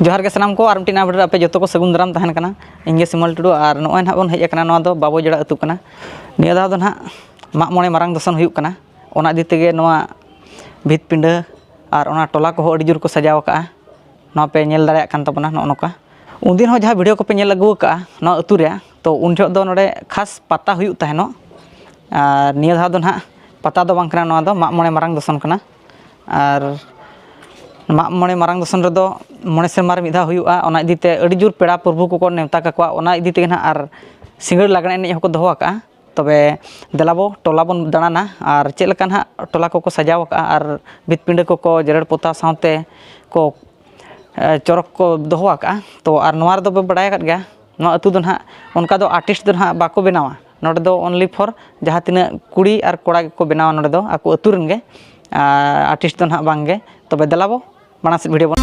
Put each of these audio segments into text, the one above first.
जोहार के सामान को और मिट्टी वीडियो पे जो को सगुन दाराम तहन कना इंगे सिमल टुडू और नॉय ना बन हेज कना नोआ दो बाबो जड़ा अतु कना निया दाव दो ना माग मोणे मारांग दर्शन हुयुक कना ओना इदि तेगे नोआ भित पिंडा और ओना टोला को अडी जोर को सजाव का नोआ पे नेल दाड़े कान तबना नो नोका उनदिन हो जहां वीडियो को पे नेल अगु का नोआ अतु रे तो उन जो दो नोडे खास पता हुयुक तहनो और निया दाव दो ना पता दो बांग कना नोआ दो माग मोणे मारांग दर्शन कना और माग मोणे मारांग दर्शन रे दो मोणे सेरमा रे मिधा हुयुआ ओना इदिते अडी जोर पेड़ा प्रभु को नेवता काकवा ओना इदि तेगे ना और सिंगड़ लागणे एने हको दोहो का तबे देलाबो टोला बन दाणाना और चेक लेका ना टोला को सजाव का और भित पिंड को जेरेड़ पोता साथे को चरक को दोहो का तो और नोआ रे दो बे बडाय काट गया नोआ अतु दो ना उनका दो आर्टिस्ट दो ना बाको बनावा नोडे दो ओनली फॉर जहां तिना कुड़ी और कोड़ा को बनावा नोडे दो आको अतु रन गे आर्टिस्ट दो ना बांगे तबे देलाबो माना से वीडियो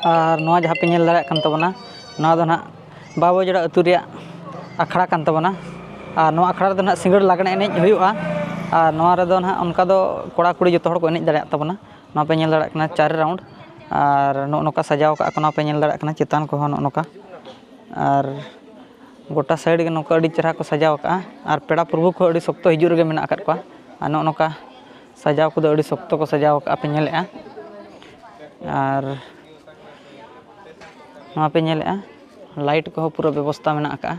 और नोआ जहाँ पे नेल दाड़े कान तबना नोआ दो ना बाबो जड़ा अतु रे अखड़ा कान तबना और नोआ अखड़ा दो ना सिंगड़ लागणे एनेज हुयुआ और नोआ रे दो ना उनका दो कोड़ा कुड़ी जो हड़ को एनेज दाड़े तबना नोआ पे नेल दाड़े कना 4 राउंड और नोका सजाव का नोआ पे नेल दाड़े कना चितान को नोका और गोटा साइड के नौका अड़ी चेहरा को सजाव का और पेड़ा प्रभु को अड़ी शक्तो हिजुर गे मेना आकाद कोआ और नौका सजाव को अड़ी शक्तो को सजाव का पे नेलेआ और वहाँ पे नेलेआ लाइट को पूरा व्यवस्था मेना आका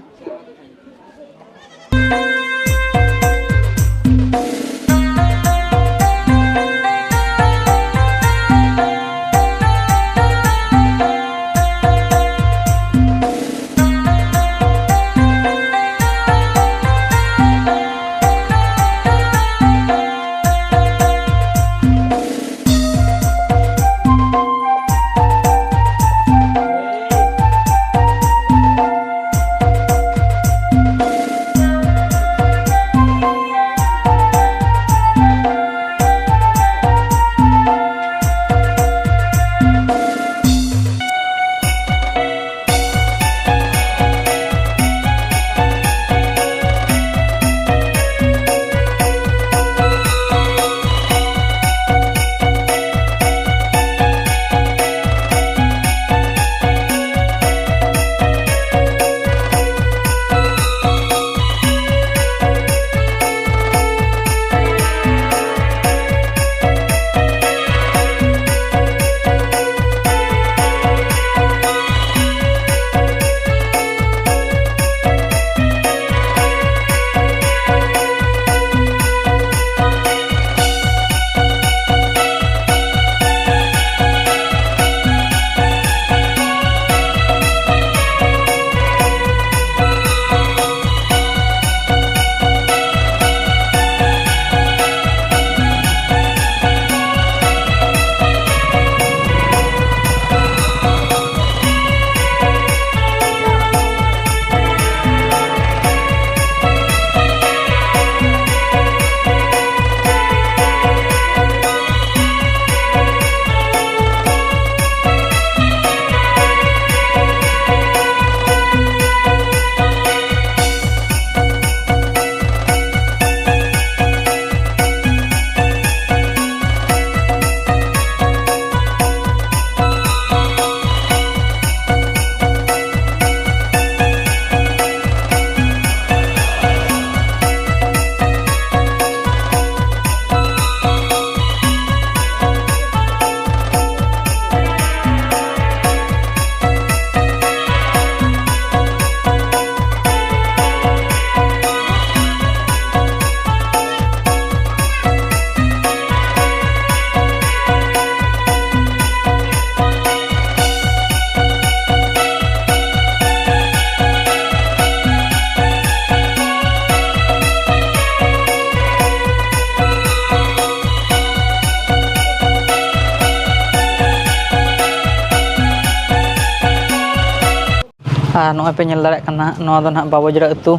नॉय पे नेल दाड़े कना नोआ दो ना बाबोजरा अतु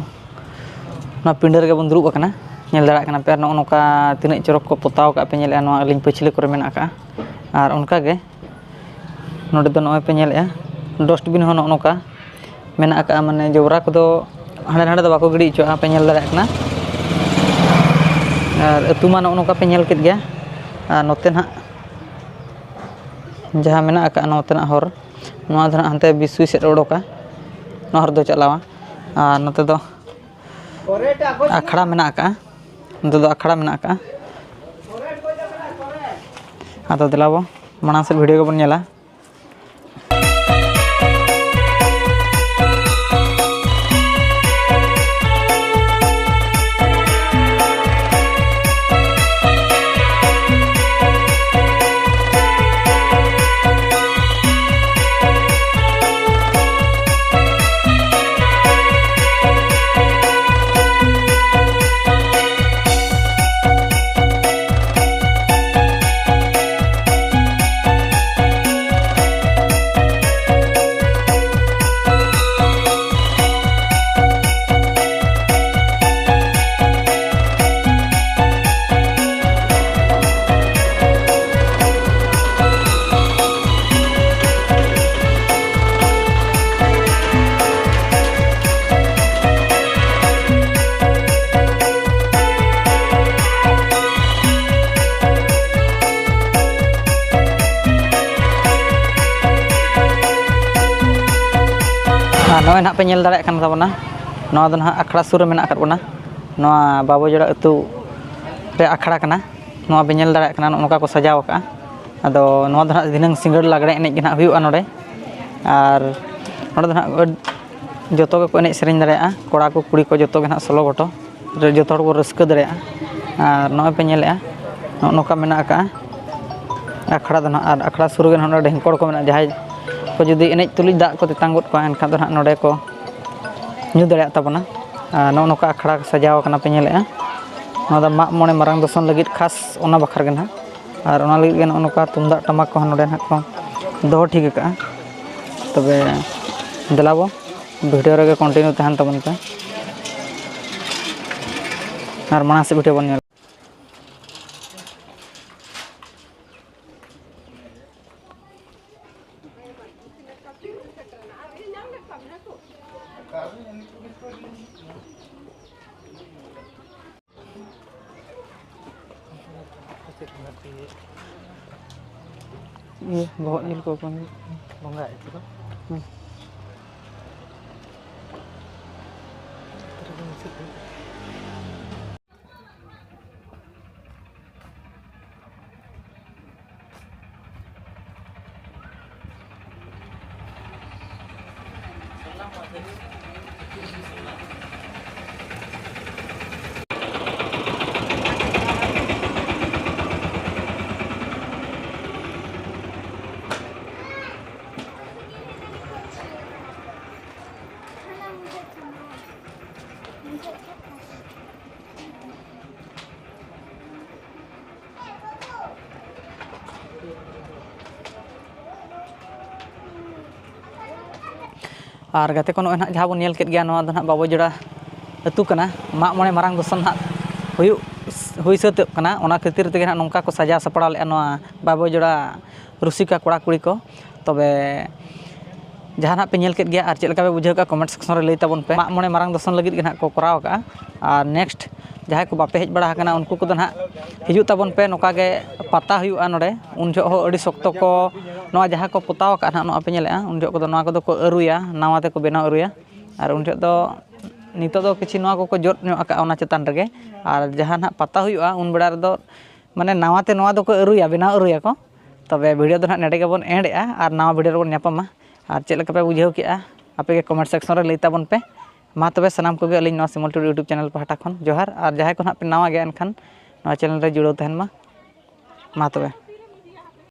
ना पिंडर के बन दुरुब कना नेल दाड़े कना पे नो नोका तिना चरक को पोताव का पे नेल नोआ अलिंग पछले करे मेना का और उनका गे नोडे दो नॉय पे नेल डस्टबिन हो नोका मेना का माने जबरा को दो हांडे हांडे दो बाको गिडी चो पे नेल दाड़े कना और अतु मा नोका पे नेल केद गया और नोते ना जहां मेना का नोते ना हर नोआ धना हंते बिसुई सेट ओडोका नहर दो चलावा और नोते दो अखड़ा मेना का नोते दो अखड़ा मेना का आतो दिलाबो माना से वीडियो को बन नेला नॉय ना पे नेल दाड़े कान ताबोना नवा दो ना आखड़ा सुर में मेना नवा बाबोजड़ा अतु रे आखड़ा कना नवा बे नेल दाड़ा कना नोका को सजाव का अदो नवा दो ना दिनंग सिंगड़ लागड़े एनेज गे ना हुयुआ नोडे आर नोडे दो ना जोतो को एनेज सेरेñ दाड़ेया कोड़ा को कुड़ी को जोतो गे ना सोलो गोटो जोतो को रस्का दाड़ेया आर नवा पे नेलेया नोका मेना का आखड़ा दो ना आर आखड़ा सुर गे ना ढेंकोड़ को मेना जहाय को जुदी एनेज तुलिज दा को तेतांग गोद को एनखान दो ना नोडे को ᱧᱩ ᱫᱟᱲᱮᱭᱟᱜ ᱛᱟᱵᱚᱱᱟ ᱱᱚᱜᱼᱚ ᱱᱚᱝᱠᱟ ᱟᱠᱷᱲᱟ ᱥᱟᱡᱟᱣ ᱟᱠᱟᱱᱟ ᱯᱮ ᱧᱮᱞᱮᱜᱼᱟ ᱱᱚᱣᱟ ᱫᱚ ᱢᱟᱜ ᱢᱚᱬᱮ ᱢᱟᱨᱟᱝ ᱫᱚᱥᱚᱱ ᱞᱟᱹᱜᱤᱫ ᱠᱷᱟᱥ ᱚᱱᱟ ᱵᱟᱠᱷᱨᱟ ᱜᱮ ᱱᱟᱦᱟᱜ ᱟᱨ ᱚᱱᱟ ᱞᱟᱹᱜᱤᱫ ᱜᱮ ᱱᱚᱜᱼᱚ ᱱᱚᱝᱠᱟ ᱛᱩᱢᱫᱟᱜ ᱴᱟᱢᱟᱠ ᱠᱚᱦᱚᱸ ᱱᱚᱰᱮ ᱱᱟᱦᱟᱜ ᱠᱚ ᱫᱚᱦᱚ ᱴᱷᱤᱠ ᱟᱠᱟᱜᱼᱟ ᱛᱚᱵᱮ ᱫᱮᱞᱟᱵᱚ ᱵᱷᱤᱰᱤᱭᱳ ᱨᱮᱜᱮ ᱠᱚᱱᱴᱤᱱᱤᱭᱩ ᱛᱟᱦᱮᱱ ᱛᱟᱵᱚᱱ ᱯᱮ ᱟᱨ ᱢᱟᱲᱟᱝ ᱥᱮᱫ ᱵᱷᱤᱰᱤᱭᱳ ᱵᱚᱱ ᱧᱮᱞ Iya, bawa nil ko kan. Bangga itu kan. और गाते को ना जहाँ बन नेल केद गया नवा दो ना बाबोजड़ा अतु कना माग मोणे मारांग दसोन ना हुई सातोग कना ओना खातिर तेगे ना नोंका को सजा सपड़ा ले नवा बाबोजड़ा रुसिका कोड़ा कुड़ी को तबे जहाँ पे नेल केद गया और चेक पे बुझे का कमेंट सेक्शन रे लई ताबन पे माग मोणे मारांग दसोन लगिद गे ना को कराव का और नेक्स्ट जहाँ को बापे हेज बड़ा कना उनको को ना हिजू ताबन पे नोका गे पता हुआ नोडे उन जो हो अड़ी शक्तो को नवा जहाँ को पोताव का ना पे नेलेआ उन जो को नवा को को अरुया नवा ते को बेनाव अरुया और उन जो दो नितो दो किछि नवा को जोत न्यो आका ओना चेतान रगे और जहाँ ना पता हुआ उन बेड़ा रे दो माने नवा ते नवा दो को अरुया बेनाव अरुया को तबे वीडियो दो ना नेडे गे बोन एंडेआ और नवा वीडियो रे बोन न्यापामा और चेक पे बुझाव केआ आपे के कमेंट सेक्शन रे लई ताबन पे मा तबे सनाम को गे अलिन नवा सिमल टुडे यूट्यूब चैनल पहाटा खन जोहार और जहाँ को ना पे नवा गे एनखान नवा चैनल रे जुड़ो तहन मा तबे